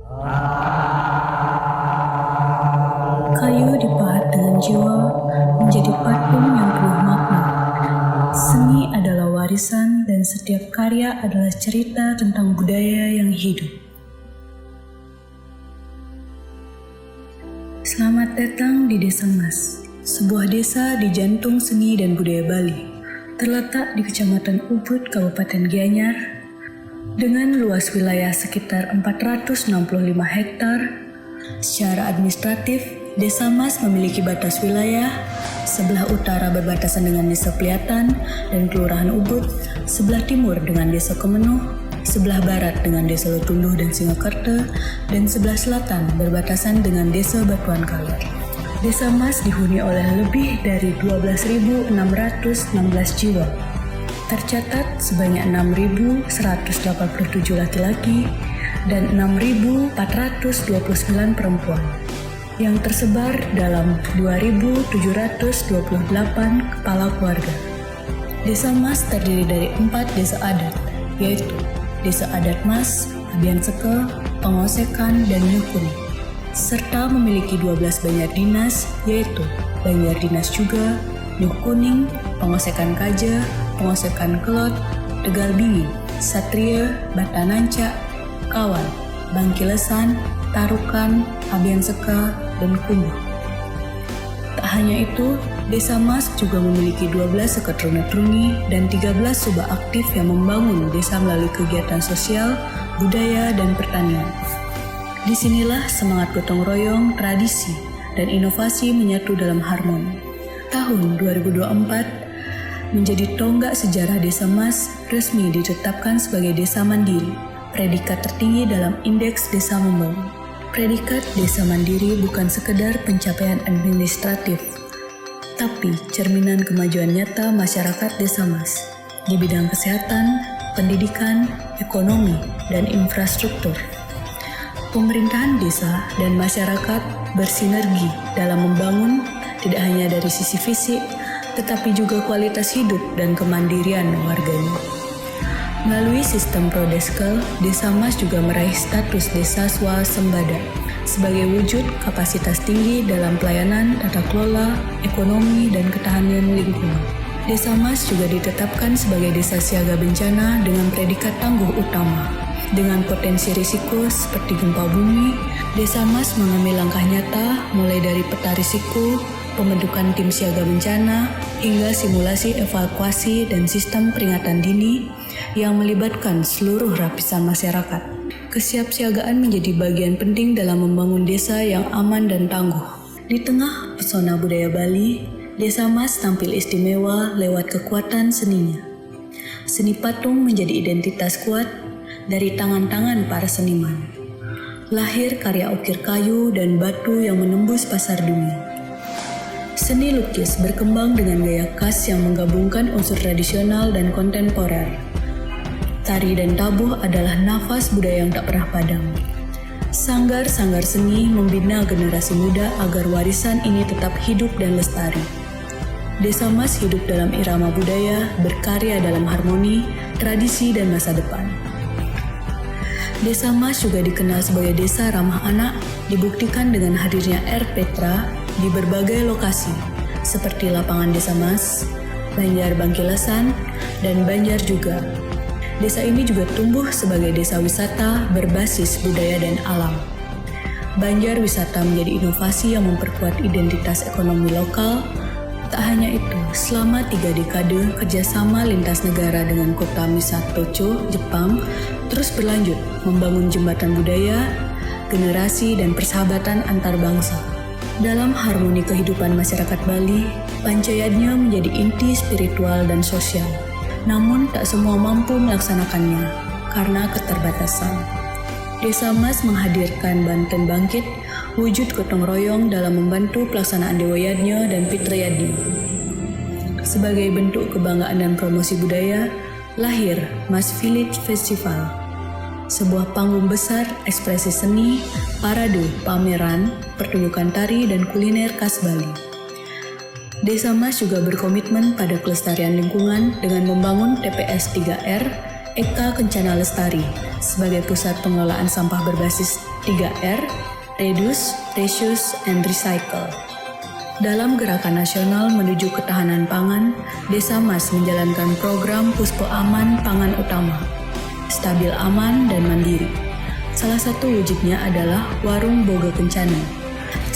Kayu dipahat dengan jiwa menjadi patung yang penuh makna. Seni adalah warisan dan setiap karya adalah cerita tentang budaya yang hidup. Selamat datang di Desa Mas, sebuah desa di jantung seni dan budaya Bali, terletak di Kecamatan Ubud, Kabupaten Gianyar, dengan luas wilayah sekitar 465 hektar. Secara administratif, Desa Mas memiliki batas wilayah, sebelah utara berbatasan dengan Desa Pliatan dan Kelurahan Ubud, sebelah timur dengan Desa Kemenuh, sebelah barat dengan Desa Letunduh dan Singakerta, dan sebelah selatan berbatasan dengan Desa Batuan Kalir. Desa Mas dihuni oleh lebih dari 12.616 jiwa. Tercatat sebanyak 6.187 laki-laki dan 6.429 perempuan yang tersebar dalam 2.728 kepala keluarga. Desa Mas terdiri dari 4 desa adat, yaitu Desa Adat Mas, Abian Seke, Pengosekan, dan Nyukuni, serta memiliki 12 banjar dinas, yaitu Banjar Dinas Juga, Nyuh Kuning, Pengosekan Kaja, Pengosekan Kelot, Tegal Bingin, Satria, Batananca, Kawan, Bangkilesan, Tarukan, Abian Seka, dan Kumbuh. Tak hanya itu, Desa Mas juga memiliki 12 seket runi dan 13 subak aktif yang membangun desa melalui kegiatan sosial, budaya, dan pertanian. Disinilah semangat gotong royong, tradisi, dan inovasi menyatu dalam harmoni. Tahun 2024 menjadi tonggak sejarah Desa Mas resmi ditetapkan sebagai desa mandiri, predikat tertinggi dalam Indeks Desa Membangun. Predikat desa mandiri bukan sekedar pencapaian administratif, tapi cerminan kemajuan nyata masyarakat Desa Mas di bidang kesehatan, pendidikan, ekonomi, dan infrastruktur. Pemerintahan desa dan masyarakat bersinergi dalam membangun tidak hanya dari sisi fisik, tetapi juga kualitas hidup dan kemandirian warganya. Melalui sistem Prodeskel, Desa Mas juga meraih status desa swasembada sebagai wujud kapasitas tinggi dalam pelayanan, tata kelola, ekonomi, dan ketahanan lingkungan. Desa Mas juga ditetapkan sebagai desa siaga bencana dengan predikat tangguh utama. Dengan potensi risiko seperti gempa bumi, Desa Mas mengambil langkah nyata mulai dari peta risiko, pembentukan tim siaga bencana, hingga simulasi evakuasi dan sistem peringatan dini yang melibatkan seluruh lapisan masyarakat. Kesiapsiagaan menjadi bagian penting dalam membangun desa yang aman dan tangguh. Di tengah pesona budaya Bali, Desa Mas tampil istimewa lewat kekuatan seninya. Seni patung menjadi identitas kuat dari tangan-tangan para seniman. Lahir karya ukir kayu dan batu yang menembus pasar dunia. Seni lukis berkembang dengan gaya khas yang menggabungkan unsur tradisional dan kontemporer. Tari dan tabuh adalah nafas budaya yang tak pernah padam. Sanggar-sanggar seni membina generasi muda agar warisan ini tetap hidup dan lestari. Desa Mas hidup dalam irama budaya, berkarya dalam harmoni, tradisi, dan masa depan. Desa Mas juga dikenal sebagai desa ramah anak, dibuktikan dengan hadirnya R. Petra di berbagai lokasi, seperti Lapangan Desa Mas, Banjar Bangkilesan, dan Banjar Juga. Desa ini juga tumbuh sebagai desa wisata berbasis budaya dan alam. Banjar wisata menjadi inovasi yang memperkuat identitas ekonomi lokal. Tak hanya itu, selama 3 dekade kerjasama lintas negara dengan kota Misatocho, Jepang, terus berlanjut membangun jembatan budaya, generasi, dan persahabatan antar bangsa. Dalam harmoni kehidupan masyarakat Bali, pancayatnya menjadi inti spiritual dan sosial. Namun tak semua mampu melaksanakannya karena keterbatasan. Desa Mas menghadirkan Banten Bangkit, wujud gotong royong dalam membantu pelaksanaan Dewa Yadnya dan Fitra Yadnya. Sebagai bentuk kebanggaan dan promosi budaya, lahir Mas Village Festival, sebuah panggung besar ekspresi seni, parade, pameran, pertunjukan tari, dan kuliner khas Bali. Desa Mas juga berkomitmen pada kelestarian lingkungan dengan membangun TPS 3R, Eka Kencana Lestari sebagai pusat pengelolaan sampah berbasis 3R, Reduce, Reuse, and Recycle. Dalam gerakan nasional menuju ketahanan pangan, Desa Mas menjalankan program Puspo Aman Pangan Utama, stabil aman dan mandiri. Salah satu wujudnya adalah Warung Boga Kencana,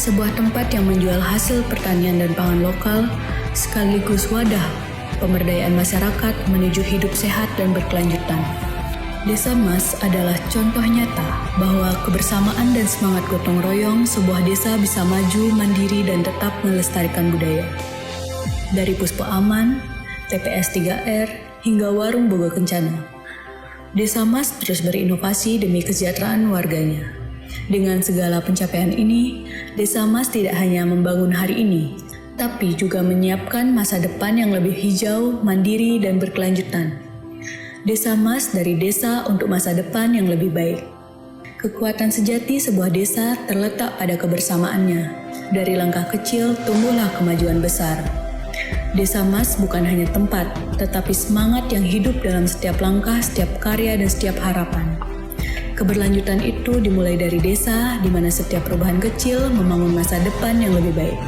sebuah tempat yang menjual hasil pertanian dan pangan lokal, sekaligus wadah pemberdayaan masyarakat menuju hidup sehat dan berkelanjutan. Desa Mas adalah contoh nyata bahwa kebersamaan dan semangat gotong royong sebuah desa bisa maju, mandiri, dan tetap melestarikan budaya. Dari Puspo Aman, TPS 3R, hingga Warung Boga Kencana, Desa Mas terus berinovasi demi kesejahteraan warganya. Dengan segala pencapaian ini, Desa Mas tidak hanya membangun hari ini, tapi juga menyiapkan masa depan yang lebih hijau, mandiri, dan berkelanjutan. Desa Mas dari desa untuk masa depan yang lebih baik. Kekuatan sejati sebuah desa terletak pada kebersamaannya. Dari langkah kecil tumbuhlah kemajuan besar. Desa Mas bukan hanya tempat, tetapi semangat yang hidup dalam setiap langkah, setiap karya, dan setiap harapan. Keberlanjutan itu dimulai dari desa, di mana setiap perubahan kecil membangun masa depan yang lebih baik.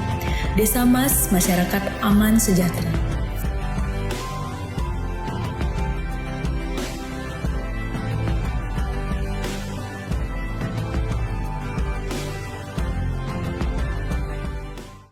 Desa Mas, masyarakat aman sejahtera.